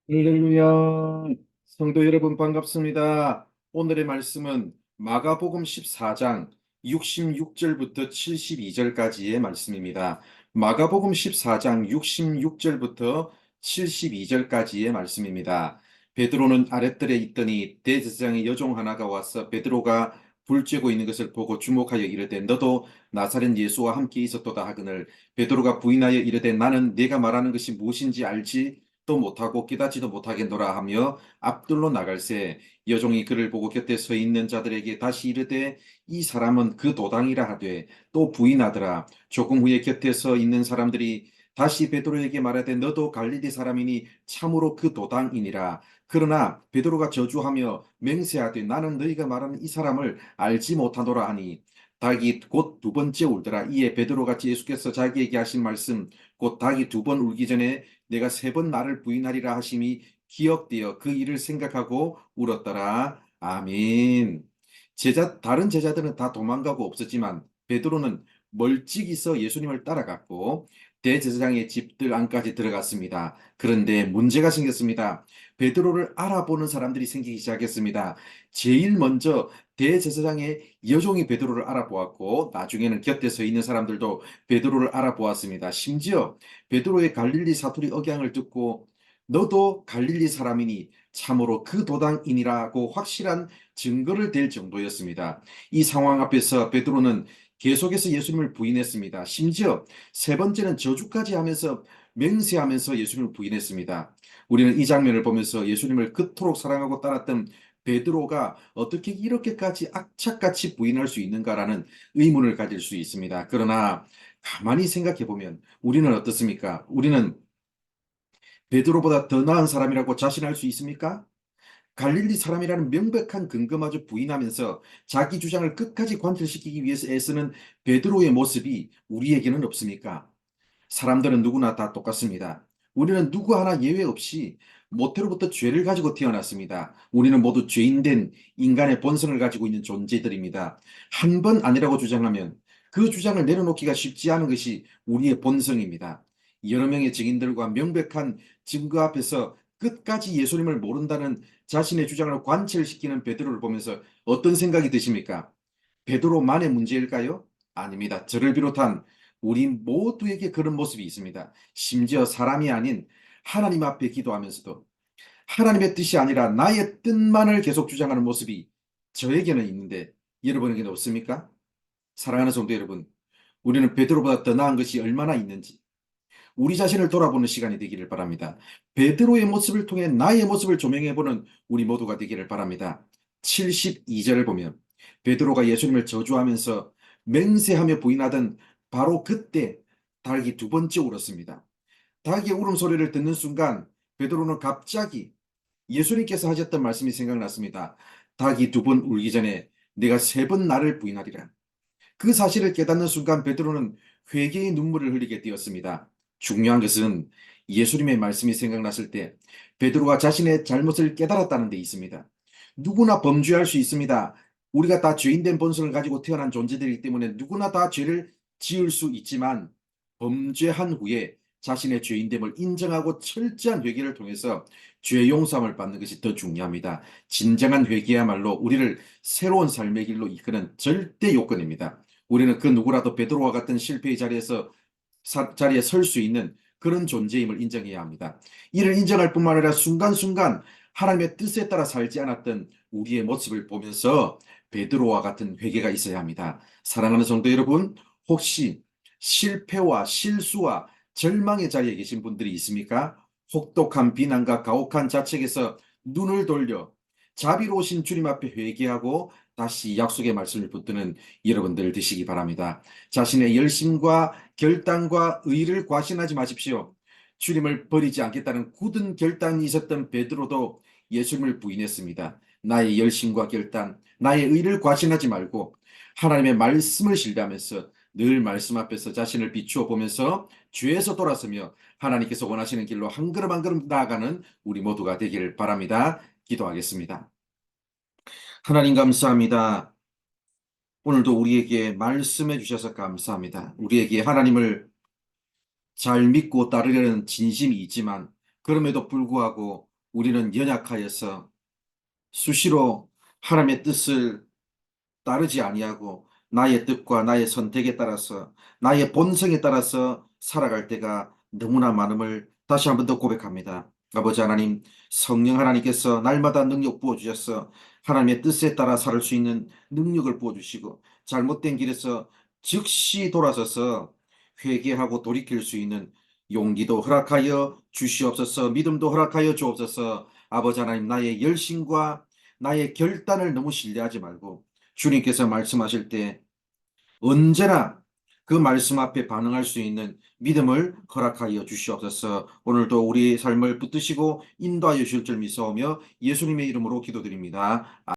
할렐루야. 성도 여러분 반갑습니다. 오늘의 말씀은 마가복음 14장 66절부터 72절까지의 말씀입니다. 마가복음 14장 66절부터 72절까지의 말씀입니다. 베드로는 아랫뜰에 있더니 대제사장의 여종 하나가 와서 베드로가 불 쬐고 있는 것을 보고 주목하여 이르되 너도 나사렛 예수와 함께 있었도다 하거늘 베드로가 부인하여 이르되 나는 네가 말하는 것이 무엇인지 알지 또 못하고 깨닫지도 못하겠노라 하며 앞들로 나갈새 여종이 그를 보고 곁에 서 있는 자들에게 다시 이르되 이 사람은 그 도당이라 하되 또 부인하더라. 조금 후에 곁에 서 있는 사람들이 다시 베드로에게 말하되 너도 갈릴리 사람이니 참으로 그 도당이니라. 그러나 베드로가 저주하며 맹세하되 나는 너희가 말하는 이 사람을 알지 못하노라 하니 닭이 곧 두 번째 울더라. 이에 베드로가 예수께서 자기에게 하신 말씀 곧 닭이 두 번 울기 전에 내가 세 번 나를 부인하리라 하심이 기억되어 그 일을 생각하고 울었더라. 아멘. 다른 제자들은 다 도망가고 없었지만 베드로는 멀찍이서 예수님을 따라갔고 대제사장의 집들 안까지 들어갔습니다. 그런데 문제가 생겼습니다. 베드로를 알아보는 사람들이 생기기 시작했습니다. 제일 먼저 대제사장의 여종이 베드로를 알아보았고 나중에는 곁에 서 있는 사람들도 베드로를 알아보았습니다. 심지어 베드로의 갈릴리 사투리 억양을 듣고 너도 갈릴리 사람이니 참으로 그 도당이니라고 확실한 증거를 댈 정도였습니다. 이 상황 앞에서 베드로는 계속해서 예수님을 부인했습니다. 심지어 세 번째는 저주까지 하면서 맹세하면서 예수님을 부인했습니다. 우리는 이 장면을 보면서 예수님을 그토록 사랑하고 따랐던 베드로가 어떻게 이렇게까지 악착같이 부인할 수 있는가라는 의문을 가질 수 있습니다. 그러나 가만히 생각해 보면 우리는 어떻습니까? 우리는 베드로보다 더 나은 사람이라고 자신할 수 있습니까? 갈릴리 사람이라는 명백한 근거마저 부인하면서 자기 주장을 끝까지 관철시키기 위해서 애쓰는 베드로의 모습이 우리에게는 없습니까? 사람들은 누구나 다 똑같습니다. 우리는 누구 하나 예외 없이 모태로부터 죄를 가지고 태어났습니다. 우리는 모두 죄인된 인간의 본성을 가지고 있는 존재들입니다. 한 번 아니라고 주장하면 그 주장을 내려놓기가 쉽지 않은 것이 우리의 본성입니다. 여러 명의 증인들과 명백한 증거 앞에서 끝까지 예수님을 모른다는 자신의 주장을 관철시키는 베드로를 보면서 어떤 생각이 드십니까? 베드로만의 문제일까요? 아닙니다. 저를 비롯한 우리 모두에게 그런 모습이 있습니다. 심지어 사람이 아닌 하나님 앞에 기도하면서도 하나님의 뜻이 아니라 나의 뜻만을 계속 주장하는 모습이 저에게는 있는데 여러분에게는 없습니까? 사랑하는 성도 여러분, 우리는 베드로보다 더 나은 것이 얼마나 있는지 우리 자신을 돌아보는 시간이 되기를 바랍니다. 베드로의 모습을 통해 나의 모습을 조명해보는 우리 모두가 되기를 바랍니다. 72절을 보면 베드로가 예수님을 저주하면서 맹세하며 부인하던 바로 그때 닭이 두 번째 울었습니다. 닭의 울음소리를 듣는 순간 베드로는 갑자기 예수님께서 하셨던 말씀이 생각났습니다. 닭이 두 번 울기 전에 내가 세 번 나를 부인하리라. 그 사실을 깨닫는 순간 베드로는 회개의 눈물을 흘리게 되었습니다. 중요한 것은 예수님의 말씀이 생각났을 때 베드로가 자신의 잘못을 깨달았다는 데 있습니다. 누구나 범죄할 수 있습니다. 우리가 다 죄인된 본성을 가지고 태어난 존재들이기 때문에 누구나 다 죄를 지을 수 있지만 범죄한 후에 자신의 죄인됨을 인정하고 철저한 회개를 통해서 죄 용서함을 받는 것이 더 중요합니다. 진정한 회개야말로 우리를 새로운 삶의 길로 이끄는 절대 요건입니다. 우리는 그 누구라도 베드로와 같은 실패의 자리에 설 수 있는 그런 존재임을 인정해야 합니다. 이를 인정할 뿐만 아니라 순간순간 하나님의 뜻에 따라 살지 않았던 우리의 모습을 보면서 베드로와 같은 회개가 있어야 합니다. 사랑하는 성도 여러분, 혹시 실패와 실수와 절망의 자리에 계신 분들이 있습니까? 혹독한 비난과 가혹한 자책에서 눈을 돌려 자비로우신 주님 앞에 회개하고 다시 약속의 말씀을 붙드는 여러분들 되시기 바랍니다. 자신의 열심과 결단과 의를 과신하지 마십시오. 주님을 버리지 않겠다는 굳은 결단이 있었던 베드로도 예수님을 부인했습니다. 나의 열심과 결단, 나의 의를 과신하지 말고 하나님의 말씀을 신뢰하면서 늘 말씀 앞에서 자신을 비추어 보면서 죄에서 돌아서며 하나님께서 원하시는 길로 한 걸음 한 걸음 나아가는 우리 모두가 되기를 바랍니다. 기도하겠습니다. 하나님 감사합니다. 오늘도 우리에게 말씀해 주셔서 감사합니다. 우리에게 하나님을 잘 믿고 따르려는 진심이 있지만 그럼에도 불구하고 우리는 연약하여서 수시로 하나님의 뜻을 따르지 아니하고 나의 뜻과 나의 선택에 따라서 나의 본성에 따라서 살아갈 때가 너무나 많음을 다시 한번 더 고백합니다. 아버지 하나님, 성령 하나님께서 날마다 능력 부어주셔서 하나님의 뜻에 따라 살 수 있는 능력을 부어주시고 잘못된 길에서 즉시 돌아서서 회개하고 돌이킬 수 있는 용기도 허락하여 주시옵소서. 믿음도 허락하여 주옵소서. 아버지 하나님, 나의 열심과 나의 결단을 너무 신뢰하지 말고 주님께서 말씀하실 때 언제나 그 말씀 앞에 반응할 수 있는 믿음을 허락하여 주시옵소서. 오늘도 우리 삶을 붙드시고 인도하여 주실 줄 믿사오며 예수님의 이름으로 기도드립니다.